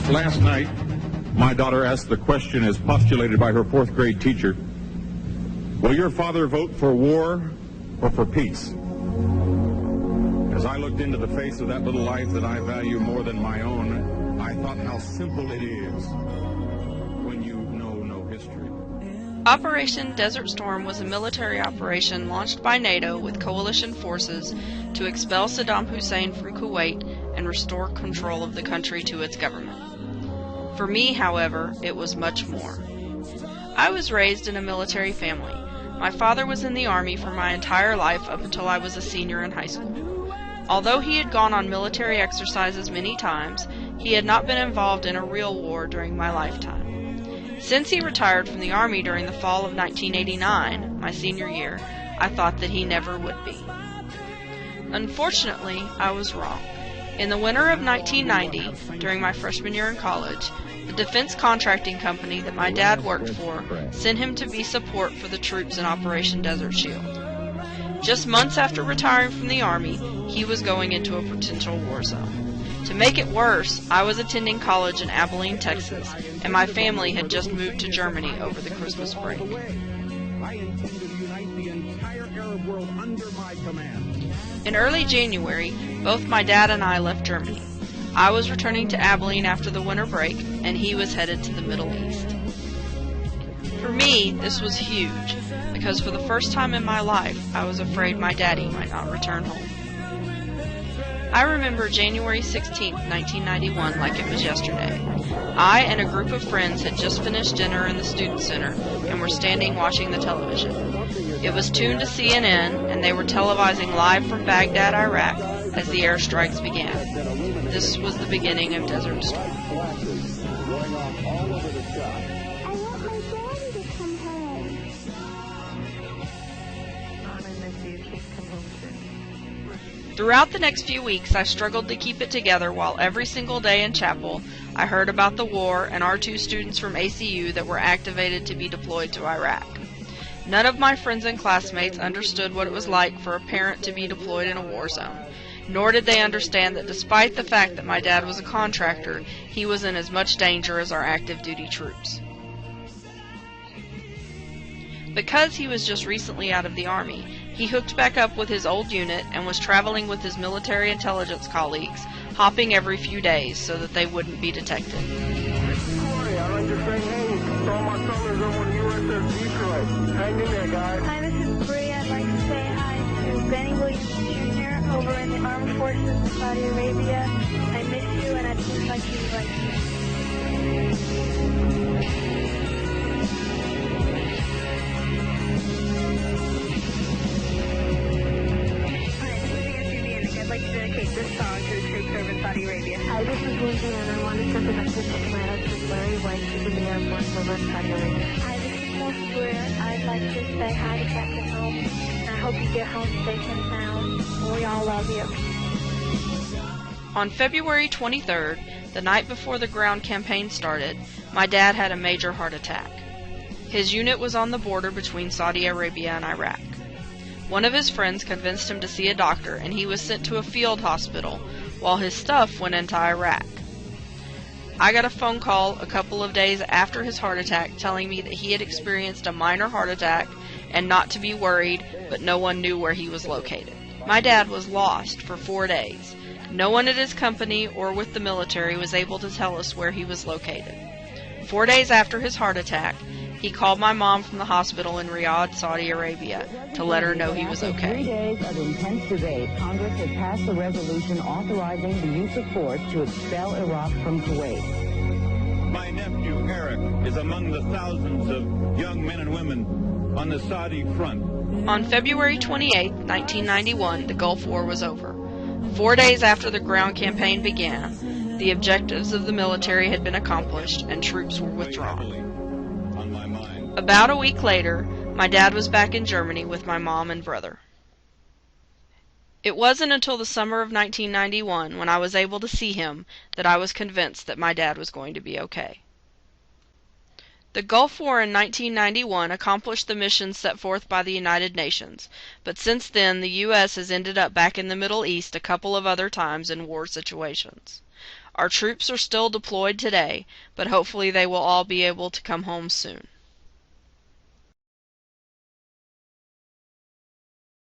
Last night, my daughter asked the question as postulated by her fourth grade teacher, will your father vote for war or for peace? As I looked into the face of that little life that I value more than my own, I thought how simple it is when you know no history. Operation Desert Storm was a military operation launched by NATO with coalition forces to expel Saddam Hussein from Kuwait and restore control of the country to its government. For me, however, it was much more. I was raised in a military family. My father was in the Army for my entire life up until I was a senior in high school. Although he had gone on military exercises many times, he had not been involved in a real war during my lifetime. Since he retired from the Army during the fall of 1989, my senior year, I thought that he never would be. Unfortunately, I was wrong. In the winter of 1990, during my freshman year in college, the defense contracting company that my dad worked for sent him to be support for the troops in Operation Desert Shield. Just months after retiring from the Army, he was going into a potential war zone. To make it worse, I was attending college in Abilene, Texas, and my family had just moved to Germany over the Christmas break. In early January, both my dad and I left Germany. I was returning to Abilene after the winter break, and he was headed to the Middle East. For me, this was huge, because for the first time in my life, I was afraid my daddy might not return home. I remember January 16, 1991 like it was yesterday. I and a group of friends had just finished dinner in the Student Center and were standing watching the television. It was tuned to CNN, and they were televising live from Baghdad, Iraq, as the airstrikes began. This was the beginning of Desert Storm. Throughout the next few weeks, I struggled to keep it together while every single day in chapel I heard about the war and our two students from ACU that were activated to be deployed to Iraq. None of my friends and classmates understood what it was like for a parent to be deployed in a war zone, nor did they understand that despite the fact that my dad was a contractor, he was in as much danger as our active duty troops. Because he was just recently out of the Army, he hooked back up with his old unit and was traveling with his military intelligence colleagues, hopping every few days so that they wouldn't be detected. Corey, I'd like to say, hey, saw my colors over the USS Detroit. Hang in there, guys. Hi, this is Bree. I'd like to say hi to Benny Williams Jr. over in the Armed Forces of Saudi Arabia. I miss you, and I'd just like you to like me. I'd like to dedicate this song to the troops over in Saudi Arabia. Hi, this is Lindsay, and I want to send a message to my husband, Larry White, who's in the Air Force over in Saudi Arabia. Hi, this is Melissa Blair. I'd like to say hi to Captain Hope, and I hope you get home safe and sound. We all love you. On February 23rd, the night before the ground campaign started, my dad had a major heart attack. His unit was on the border between Saudi Arabia and Iraq. One of his friends convinced him to see a doctor, and he was sent to a field hospital, while his stuff went into Iraq. I got a phone call a couple of days after his heart attack telling me that he had experienced a minor heart attack and not to be worried, but no one knew where he was located. My dad was lost for 4 days. No one at his company or with the military was able to tell us where he was located. 4 days after his heart attack, he called my mom from the hospital in Riyadh, Saudi Arabia, to let her know he was okay. 3 days of intense debate, Congress has passed a resolution authorizing the use of force to expel Iraq from Kuwait. My nephew, Eric, is among the thousands of young men and women on the Saudi front. On February 28, 1991, the Gulf War was over. 4 days after the ground campaign began, the objectives of the military had been accomplished and troops were withdrawn. About a week later, my dad was back in Germany with my mom and brother. It wasn't until the summer of 1991, when I was able to see him, that I was convinced that my dad was going to be okay. The Gulf War in 1991 accomplished the mission set forth by the United Nations, but since then the U.S. has ended up back in the Middle East a couple of other times in war situations. Our troops are still deployed today, but hopefully they will all be able to come home soon.